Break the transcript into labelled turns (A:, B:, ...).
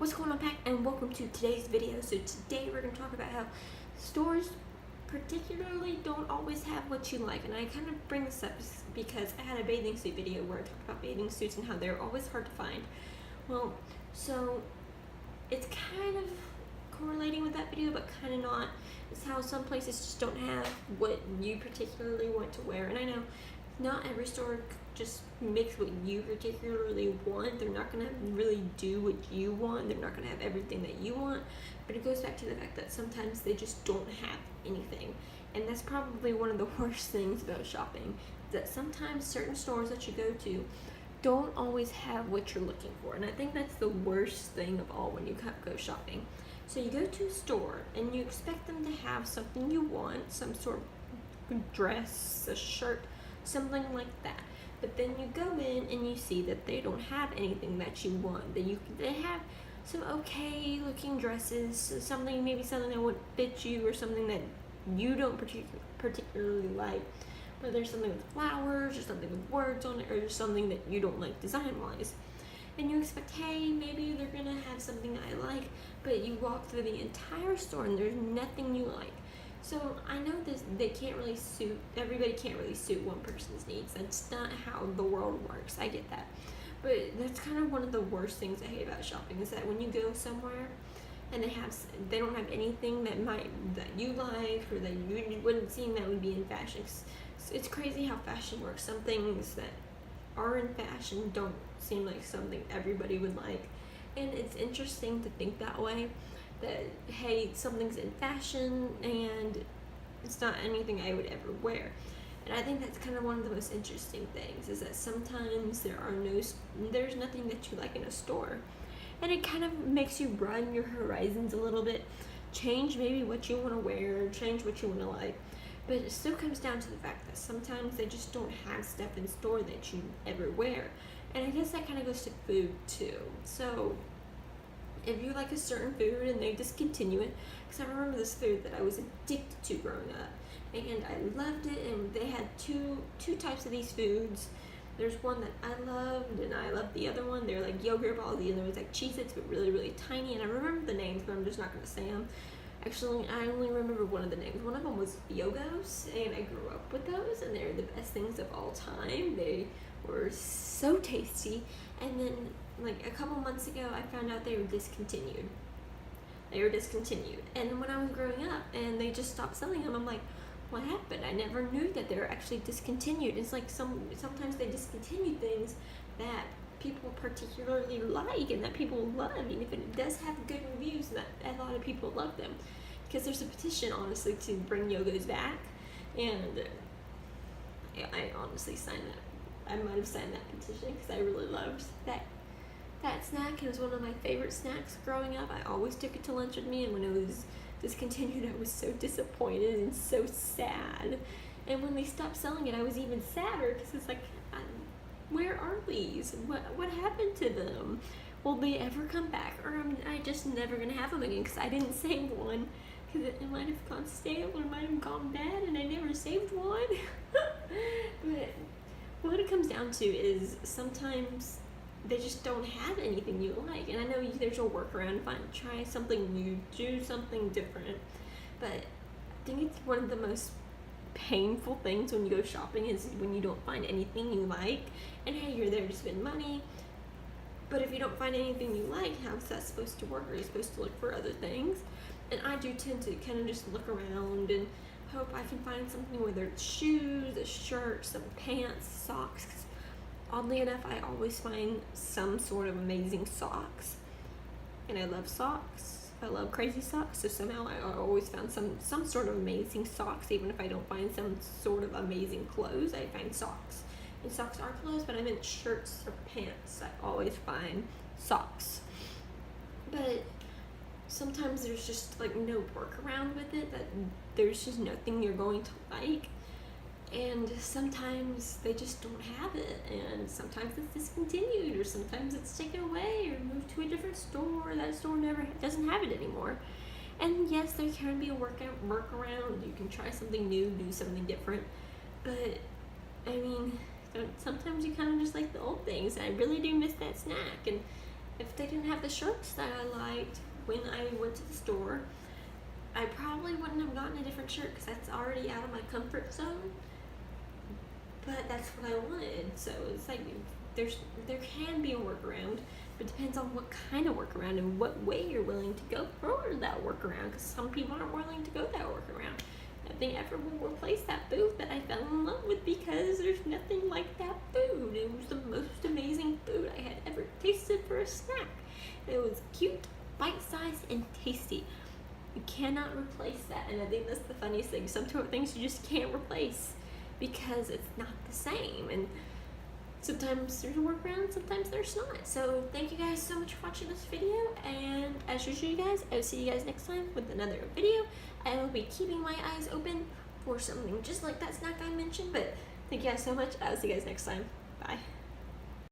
A: What's going on, Pack, and welcome to today's video. So today we're going to talk about how stores particularly don't always have what you like, and I kind of bring this up because I had a bathing suit video where I talked about bathing suits and how they're always hard to find. Well, so it's kind of correlating with that video, but kind of not. It's how some places just don't have what you particularly want to wear, and I know not every store just makes what you particularly want. They're not going to really do what you want. They're not going to have everything that you want. But it goes back to the fact that sometimes they just don't have anything. And that's probably one of the worst things about shopping, that sometimes certain stores that you go to don't always have what you're looking for. And I think that's the worst thing of all when you go shopping. So you go to a store and you expect them to have something you want, some sort of dress, a shirt, something like that. But then you go in and you see that they don't have anything that you want. They have some okay looking dresses, maybe something that would fit you, or something that you don't particularly like. Whether there's something with flowers or something with words on it, or something that you don't like design wise. And you expect, hey, maybe they're gonna have something I like, but you walk through the entire store and there's nothing you like. So I know everybody can't really suit one person's needs. That's not how the world works. I get that. But that's kind of one of the worst things I hate about shopping, is that when you go somewhere and they don't have anything that you like, or that you wouldn't seem that would be in fashion. It's crazy how fashion works. Some things that are in fashion don't seem like something everybody would like. And it's interesting to think that way, that hey, something's in fashion and it's not anything I would ever wear. And I think that's kind of one of the most interesting things, is that sometimes there's nothing that you like in a store, and it kind of makes you broaden your horizons a little bit, change maybe what you want to wear, change what you want to like. But it still comes down to the fact that sometimes they just don't have stuff in store that you ever wear. And I guess that kind of goes to food too. So if you like a certain food and they discontinue it, because I remember this food that I was addicted to growing up, and I loved it, and they had two types of these foods. There's one that I loved, and I loved the other one. They're like yogurt balls. The other one's like Cheez-Its, but really, really tiny. And I remember the names, but I'm just not going to say them. Actually, I only remember one of the names. One of them was Yogos, and I grew up with those, and they're the best things of all time. They were so tasty. And then, like a couple months ago, I found out they were discontinued. And when I was growing up and they just stopped selling them, I'm like, what happened? I never knew that they were actually discontinued. It's like sometimes they discontinue things that people particularly like and that people love, even if it does have good reviews, and that a lot of people love them. Because there's a petition, honestly, to bring Yogos back, and I honestly signed that. I might have signed that petition because I really loved that snack. It was one of my favorite snacks growing up. I always took it to lunch with me, and when it was discontinued, I was so disappointed and so sad. And when they stopped selling it, I was even sadder, because it's like, where are these? What happened to them? Will they ever come back, or am I just never gonna have them again because I didn't save one? Because it might have gone stale, or it might have gone bad, and I never saved one. But what it comes down to is sometimes they just don't have anything you like. And I know there's a workaround, try something new, do something different. But I think it's one of the most painful things when you go shopping, is when you don't find anything you like. And hey, you're there to spend money, but if you don't find anything you like, how's that supposed to work? Are you supposed to look for other things? And I do tend to kind of just look around and hope I can find something, whether it's shoes, a shirt, some pants, socks. Oddly enough, I always find some sort of amazing socks, and I love socks. I love crazy socks, so somehow I always found some sort of amazing socks. Even if I don't find some sort of amazing clothes, I find socks. And socks are clothes, but I meant shirts or pants. I always find socks. But sometimes there's just like no workaround with it, that there's just nothing you're going to like. And sometimes they just don't have it, and sometimes it's discontinued, or sometimes it's taken away or moved to a different store. That store doesn't have it anymore. And yes, there can be a workaround. You can try something new, do something different. But I mean, sometimes you kind of just like the old things. And I really do miss that snack. And if they didn't have the shirts that I liked when I went to the store, I probably wouldn't have gotten a different shirt because that's already out of my comfort zone. But that's what I wanted, so it's like there can be a workaround, but it depends on what kind of workaround and what way you're willing to go for that workaround. Because some people aren't willing to go that workaround. Nothing ever will replace that food that I fell in love with because there's nothing like that food. It was the most amazing food I had ever tasted for a snack. It was cute, bite-sized, and tasty. You cannot replace that, and I think that's the funniest thing. Some things you just can't replace because it's not the same, and sometimes there's a workaround, sometimes there's not. So thank you guys so much for watching this video, and as usual, you guys, I will see you guys next time with another video. I will be keeping my eyes open for something just like that snack I mentioned, but thank you guys so much. I will see you guys next time. Bye.